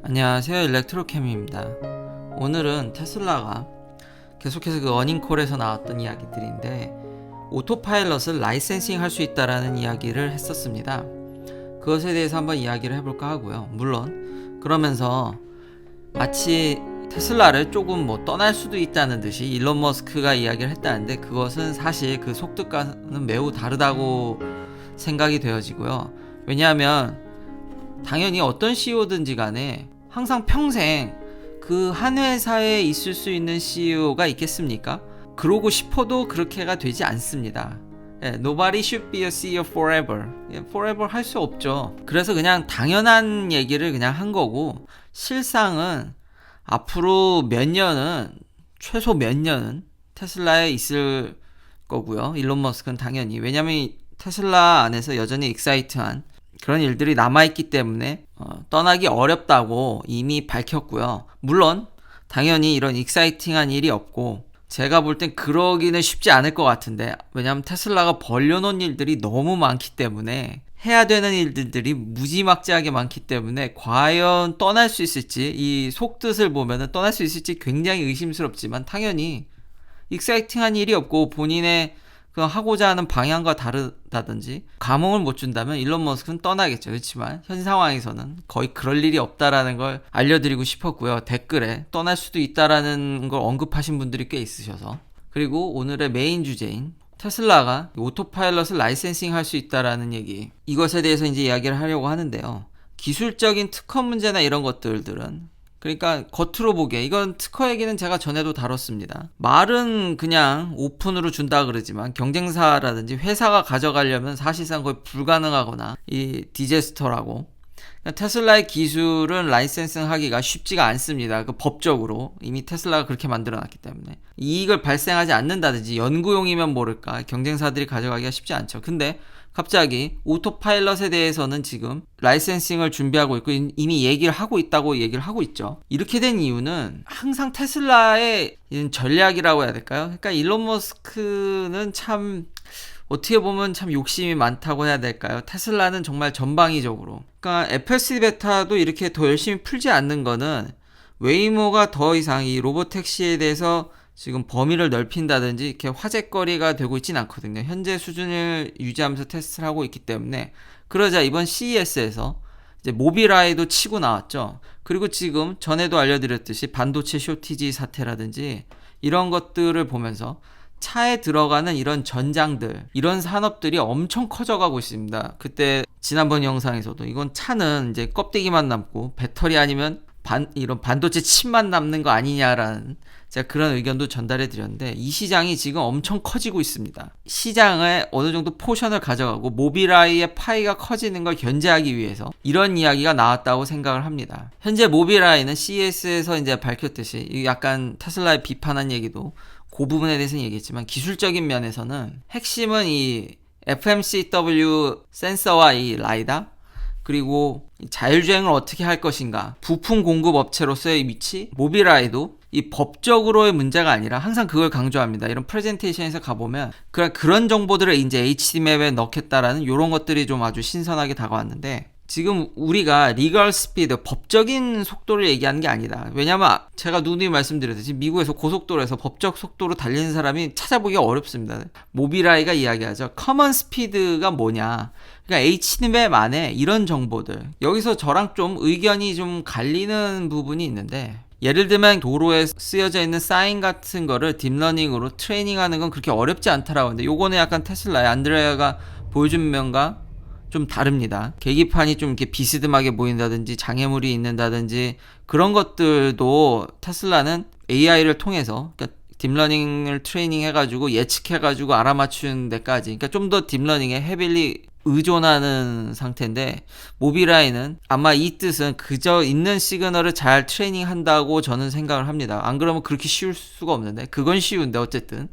안녕하세요, 일렉트로캠입니다. 오늘은 테슬라가 계속해서 그 어닝콜에서 나왔던 이야기들인데 오토파일럿을 라이센싱 할 수 있다라는 이야기를 했었습니다. 그것에 대해서 한번 이야기를 해볼까 하고요. 물론 그러면서 마치 테슬라를 조금 떠날 수도 있다는 듯이 일론 머스크가 이야기를 했다는데 그것은 사실 그 속뜻과는 매우 다르다고 생각이 되어지고요. 왜냐하면 당연히 어떤 CEO든지 간에 항상 평생 그 한 회사에 있을 수 있는 CEO가 있겠습니까? 그러고 싶어도 그렇게가 되지 않습니다. Nobody should be a CEO forever. forever 할 수 없죠. 그래서 그냥 당연한 얘기를 그냥 한 거고, 실상은 앞으로 몇 년은, 최소 몇 년은 테슬라에 있을 거고요. 일론 머스크는 당연히. 왜냐면 테슬라 안에서 여전히 익사이트한 그런 일들이 남아있기 때문에 떠나기 어렵다고 이미 밝혔고요. 물론 당연히 이런 익사이팅한 일이 없고 제가 볼 땐 그러기는 쉽지 않을 것 같은데, 왜냐하면 테슬라가 벌려놓은 일들이 너무 많기 때문에 해야 되는 일들이 무지막지하게 많기 때문에 과연 떠날 수 있을지, 이 속뜻을 보면은 떠날 수 있을지 굉장히 의심스럽지만 당연히 익사이팅한 일이 없고 본인의 그 하고자 하는 방향과 다르다든지 감흥을 못 준다면 일론 머스크는 떠나겠죠. 그렇지만 현 상황에서는 거의 그럴 일이 없다라는 걸 알려드리고 싶었고요. 댓글에 떠날 수도 있다라는 걸 언급하신 분들이 꽤 있으셔서. 그리고 오늘의 메인 주제인 테슬라가 오토파일럿을 라이센싱 할 수 있다라는 얘기, 이것에 대해서 이제 이야기를 하려고 하는데요. 기술적인 특허 문제나 이런 것들은, 그러니까 겉으로 보기에 이건 특허 얘기는 제가 전에도 다뤘습니다. 말은 그냥 오픈으로 준다 그러지만 경쟁사라든지 회사가 가져가려면 사실상 거의 불가능하거나 이 디제스터라고, 그러니까 테슬라의 기술은 라이센싱 하기가 쉽지가 않습니다. 그 법적으로 이미 테슬라가 그렇게 만들어놨기 때문에 이익을 발생하지 않는다든지 연구용이면 모를까 경쟁사들이 가져가기가 쉽지 않죠. 근데 갑자기 오토파일럿에 대해서는 지금 라이센싱을 준비하고 있고 이미 얘기를 하고 있다고 얘기를 하고 있죠. 이렇게 된 이유는 항상 테슬라의 전략이라고 해야 될까요? 그러니까 일론 머스크는 참 어떻게 보면 참 욕심이 많다고 해야 될까요? 테슬라는 정말 전방위적으로, 그러니까 FSD 베타도 이렇게 더 열심히 풀지 않는 거는 웨이모가 더 이상 이 로보택시에 대해서 지금 범위를 넓힌다든지 이렇게 화제거리가 되고 있진 않거든요. 현재 수준을 유지하면서 테스트를 하고 있기 때문에. 그러자 이번 CES에서 이제 모빌아이도 치고 나왔죠. 그리고 지금 전에도 알려드렸듯이 반도체 쇼티지 사태라든지 이런 것들을 보면서 차에 들어가는 이런 전장들, 이런 산업들이 엄청 커져가고 있습니다. 그때 지난번 영상에서도 이건 차는 이제 껍데기만 남고 배터리 아니면 이런 반도체 칩만 남는 거 아니냐라는 제가 그런 의견도 전달해 드렸는데, 이 시장이 지금 엄청 커지고 있습니다. 시장에 어느 정도 포션을 가져가고 모빌아이의 파이가 커지는 걸 견제하기 위해서 이런 이야기가 나왔다고 생각을 합니다. 현재 모빌아이는 CES에서 이제 밝혔듯이 약간 테슬라의 비판한 얘기도 그 부분에 대해서는 얘기했지만, 기술적인 면에서는 핵심은 이 FMCW 센서와 이 라이다, 그리고 자율주행을 어떻게 할 것인가, 부품 공급 업체로서의 위치, 모빌아이도 이 법적으로의 문제가 아니라 항상 그걸 강조합니다. 이런 프레젠테이션에서 가보면 그런 정보들을 이제 HD맵에 넣겠다라는 이런 것들이 좀 아주 신선하게 다가왔는데, 지금 우리가 리걸 스피드, 법적인 속도를 얘기하는 게 아니다. 왜냐면 제가 누누이 말씀드렸듯이 미국에서 고속도로에서 법적 속도로 달리는 사람이 찾아보기가 어렵습니다. 모빌아이가 이야기하죠. 커먼 스피드가 뭐냐. 그러니까 HD맵 안에 이런 정보들. 여기서 저랑 좀 의견이 좀 갈리는 부분이 있는데, 예를 들면 도로에 쓰여져 있는 사인 같은 거를 딥러닝으로 트레이닝하는 건 그렇게 어렵지 않다라고 하는데, 요거는 약간 테슬라의 안드레아가 보여준 면과 좀 다릅니다. 계기판이 좀 이렇게 비스듬하게 보인다든지 장애물이 있는다든지 그런 것들도 테슬라는 AI를 통해서, 그러니까 딥러닝을 트레이닝 해가지고 예측해가지고 알아맞추는 데까지, 그러니까 좀 더 딥러닝에 헤빌리 의존하는 상태인데, 모빌아이는 아마 이 뜻은 그저 있는 시그널을 잘 트레이닝 한다고 저는 생각을 합니다. 안 그러면 그렇게 쉬울 수가 없는데, 그건 쉬운데 어쨌든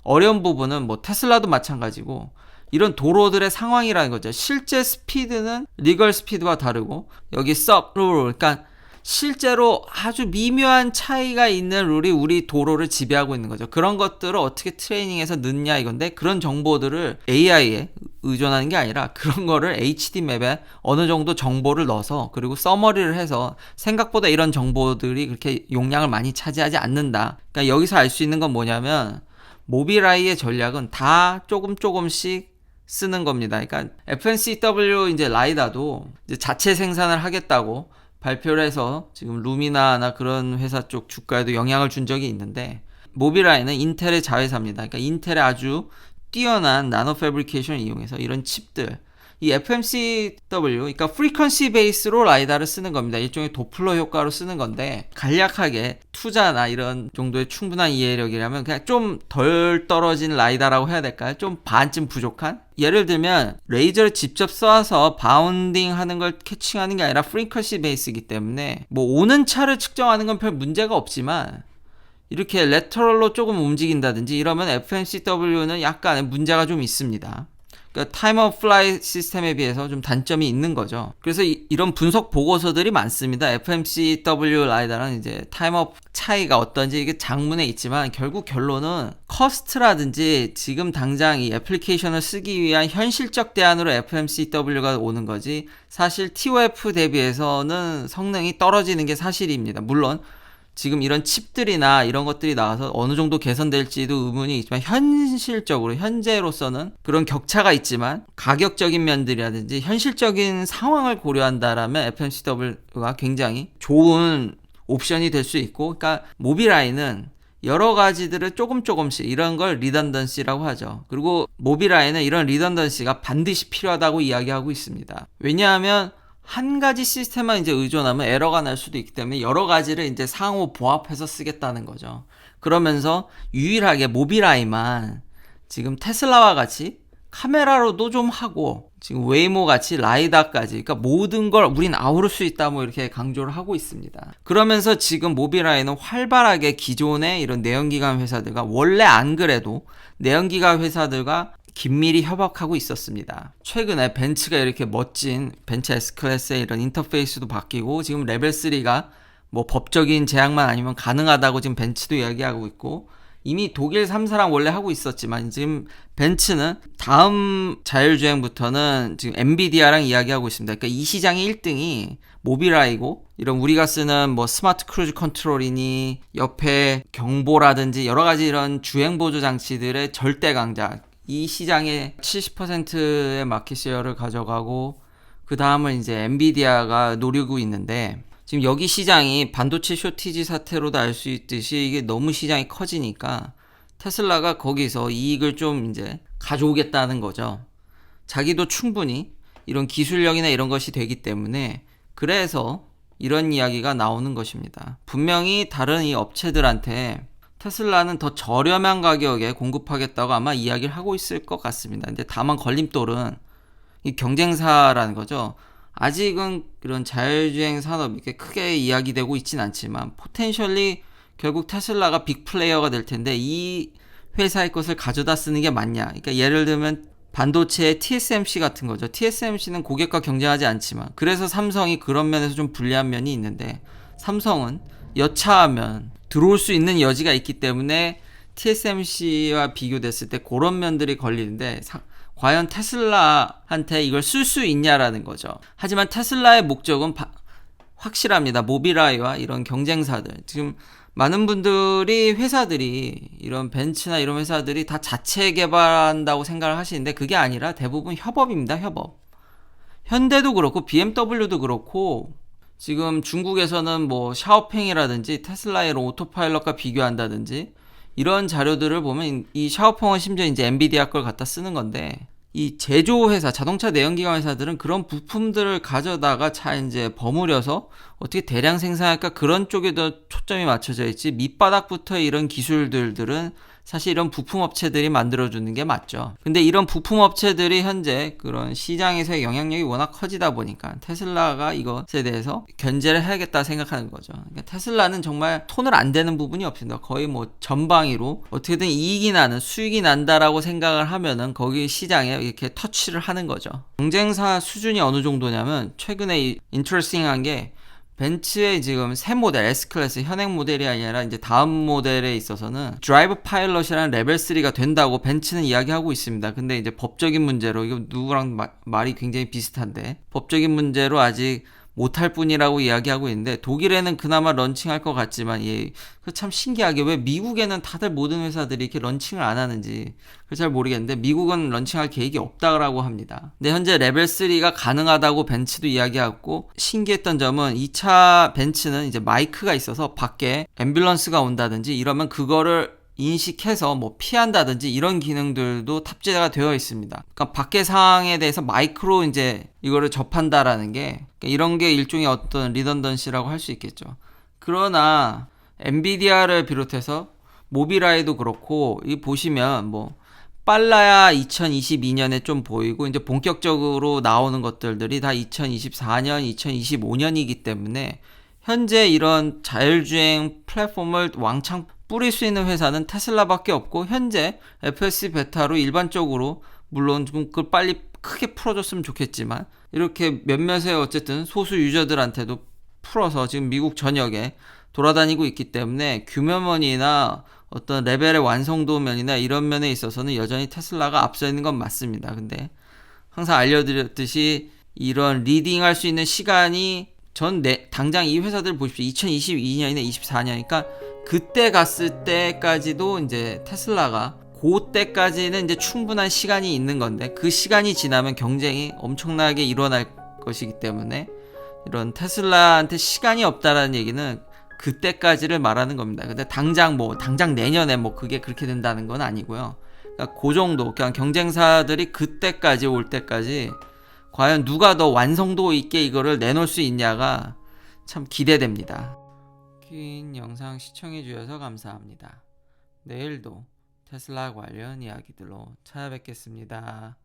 어려운 부분은 테슬라도 마찬가지고 이런 도로들의 상황이라는 거죠. 실제 스피드는 리걸 스피드와 다르고, 여기 서브룰, 그러니까 실제로 아주 미묘한 차이가 있는 룰이 우리 도로를 지배하고 있는 거죠. 그런 것들을 어떻게 트레이닝해서 넣냐 이건데, 그런 정보들을 AI에 의존하는 게 아니라 그런 거를 HD맵에 어느 정도 정보를 넣어서, 그리고 서머리를 해서 생각보다 이런 정보들이 그렇게 용량을 많이 차지하지 않는다. 그러니까 여기서 알 수 있는 건 뭐냐면, 모빌아이의 전략은 다 조금씩 쓰는 겁니다. 그러니까 FMCW 이제 라이다도 이제 자체 생산을 하겠다고 발표를 해서 지금 루미나나 그런 회사 쪽 주가에도 영향을 준 적이 있는데, 모빌아이는 인텔의 자회사입니다. 그러니까 인텔의 아주 뛰어난 나노 패브리케이션을 이용해서 이런 칩들, 이 FMCW, 그러니까 프리퀀시 베이스로 라이다를 쓰는 겁니다. 일종의 도플러 효과로 쓰는 건데, 간략하게 투자나 이런 정도의 충분한 이해력이라면 그냥 좀 덜 떨어진 라이다라고 해야 될까요? 좀 반쯤 부족한? 예를 들면 레이저를 직접 쏴서 바운딩 하는 걸 캐칭하는 게 아니라 프리퀀시 베이스이기 때문에 뭐 오는 차를 측정하는 건 별 문제가 없지만, 이렇게 레터럴로 조금 움직인다든지 이러면 FMCW는 약간의 문제가 좀 있습니다. 그러니까 타임 오브 플라이 시스템에 비해서 좀 단점이 있는 거죠. 그래서 이런 분석 보고서들이 많습니다. FMCW 라이다랑 이제 타임 오브 차이가 어떤지 이게 장문에 있지만, 결국 결론은 커스트라든지 지금 당장 이 애플리케이션을 쓰기 위한 현실적 대안으로 FMCW가 오는 거지, 사실 TOF 대비해서는 성능이 떨어지는 게 사실입니다. 물론 지금 이런 칩들이나 이런 것들이 나와서 어느 정도 개선될지도 의문이 있지만, 현실적으로 현재로서는 그런 격차가 있지만 가격적인 면들이라든지 현실적인 상황을 고려한다라면 FMCW가 굉장히 좋은 옵션이 될 수 있고, 그러니까 모빌아이는 여러 가지들을 조금씩, 이런 걸 리던던시라고 하죠. 그리고 모빌아이는 이런 리던던시가 반드시 필요하다고 이야기하고 있습니다. 왜냐하면 한 가지 시스템만 이제 의존하면 에러가 날 수도 있기 때문에 여러 가지를 이제 상호 보합해서 쓰겠다는 거죠. 그러면서 유일하게 모빌아이만 지금 테슬라와 같이 카메라로도 좀 하고, 지금 웨이모 같이 라이다까지, 그러니까 모든 걸 우린 아우를 수 있다, 뭐 이렇게 강조를 하고 있습니다. 그러면서 지금 모빌아이는 활발하게 기존의 이런 내연기관 회사들과, 원래 안 그래도 내연기관 회사들과 긴밀히 협업하고 있었습니다. 최근에 벤츠가 이렇게 멋진 벤츠 S클래스의 이런 인터페이스도 바뀌고, 지금 레벨 3가 뭐 법적인 제약만 아니면 가능하다고 지금 벤츠도 이야기하고 있고, 이미 독일 3사랑 원래 하고 있었지만 지금 벤츠는 다음 자율주행부터는 지금 엔비디아랑 이야기하고 있습니다. 그러니까 이 시장의 1등이 모빌아이고, 이런 우리가 쓰는 뭐 스마트 크루즈 컨트롤이니 옆에 경보라든지 여러 가지 이런 주행 보조 장치들의 절대 강자, 이 시장의 70%의 마켓쉐어를 가져가고, 그 다음을 이제 엔비디아가 노리고 있는데, 지금 여기 시장이 반도체 쇼티지 사태로도 알 수 있듯이 이게 너무 시장이 커지니까 테슬라가 거기서 이익을 좀 이제 가져오겠다는 거죠. 자기도 충분히 이런 기술력이나 이런 것이 되기 때문에, 그래서 이런 이야기가 나오는 것입니다. 분명히 다른 이 업체들한테 테슬라는 더 저렴한 가격에 공급하겠다고 아마 이야기를 하고 있을 것 같습니다. 근데 다만 걸림돌은 이 경쟁사라는 거죠. 아직은 이런 자율주행 산업이 이렇게 크게 이야기되고 있진 않지만, 포텐셜리 결국 테슬라가 빅 플레이어가 될 텐데, 이 회사의 것을 가져다 쓰는 게 맞냐. 그러니까 예를 들면 반도체의 TSMC 같은 거죠. TSMC는 고객과 경쟁하지 않지만, 그래서 삼성이 그런 면에서 좀 불리한 면이 있는데, 삼성은 여차하면 들어올 수 있는 여지가 있기 때문에 TSMC와 비교됐을 때 그런 면들이 걸리는데, 과연 테슬라한테 이걸 쓸 수 있냐라는 거죠. 하지만 테슬라의 목적은 확실합니다. 모빌아이와 이런 경쟁사들, 지금 많은 분들이 회사들이 이런 벤츠나 이런 회사들이 다 자체 개발한다고 생각을 하시는데, 그게 아니라 대부분 협업입니다. 협업. 현대도 그렇고 BMW도 그렇고, 지금 중국에서는 뭐 샤오팽이라든지 테슬라의 오토파일럿과 비교한다든지 이런 자료들을 보면, 이 샤오펑은 심지어 이제 엔비디아 걸 갖다 쓰는 건데, 이 제조회사, 자동차 내연기관 회사들은 그런 부품들을 가져다가 차 이제 버무려서 어떻게 대량 생산할까, 그런 쪽에 더 초점이 맞춰져 있지, 밑바닥부터 이런 기술들은 사실 이런 부품업체들이 만들어주는 게 맞죠. 근데 이런 부품업체들이 현재 그런 시장에서의 영향력이 워낙 커지다 보니까 테슬라가 이것에 대해서 견제를 해야겠다 생각하는 거죠. 그러니까 테슬라는 정말 손을 안 대는 부분이 없습니다. 거의 뭐 전방위로 어떻게든 이익이 나는, 수익이 난다라고 생각을 하면은 거기 시장에 이렇게 터치를 하는 거죠. 경쟁사 수준이 어느 정도냐면, 최근에 인트레스팅한 게 벤츠의 지금 새 모델 S클래스 현행 모델이 아니라 이제 다음 모델에 있어서는 드라이브 파일럿이라는 레벨 3가 된다고 벤츠는 이야기하고 있습니다. 근데 이제 법적인 문제로, 이거 누구랑 말이 굉장히 비슷한데, 법적인 문제로 아직 못할 뿐이라고 이야기하고 있는데, 독일에는 그나마 런칭할 것 같지만, 참 신기하게 왜 미국에는 다들 모든 회사들이 이렇게 런칭을 안 하는지 잘 모르겠는데, 미국은 런칭할 계획이 없다라고 합니다. 근데 현재 레벨 3가 가능하다고 벤츠도 이야기하고, 신기했던 점은 2차 벤츠는 이제 마이크가 있어서 밖에 앰뷸런스가 온다든지 이러면 그거를 인식해서 뭐 피한다든지 이런 기능들도 탑재가 되어 있습니다. 그러니까 밖의 상황에 대해서 마이크로 이제 이거를 접한다라는 게, 그러니까 이런 게 일종의 어떤 리던던시라고 할 수 있겠죠. 그러나 엔비디아를 비롯해서 모비라이도 그렇고, 이 보시면 뭐 빨라야 2022년에 좀 보이고, 이제 본격적으로 나오는 것들이 다 2024년, 2025년이기 때문에 현재 이런 자율주행 플랫폼을 왕창 뿌릴 수 있는 회사는 테슬라밖에 없고, 현재 FSD 베타로 일반적으로, 물론 좀 그걸 빨리 크게 풀어줬으면 좋겠지만, 이렇게 몇몇의 어쨌든 소수 유저들한테도 풀어서 지금 미국 전역에 돌아다니고 있기 때문에 규모면이나 어떤 레벨의 완성도 면이나 이런 면에 있어서는 여전히 테슬라가 앞서 있는 건 맞습니다. 근데 항상 알려드렸듯이 이런 리딩할 수 있는 시간이, 당장 이 회사들 보십시오. 2022년이나 24년이니까 그때 갔을 때까지도 이제 테슬라가 그때까지는 이제 충분한 시간이 있는 건데, 그 시간이 지나면 경쟁이 엄청나게 일어날 것이기 때문에 이런 테슬라한테 시간이 없다라는 얘기는 그때까지를 말하는 겁니다. 근데 당장 내년에 그게 그렇게 된다는 건 아니고요. 그러니까 그 정도, 그냥 경쟁사들이 그때까지 올 때까지 과연 누가 더 완성도 있게 이거를 내놓을 수 있냐가 참 기대됩니다. 긴 영상 시청해 주셔서 감사합니다. 내일도 테슬라 관련 이야기들로 찾아뵙겠습니다.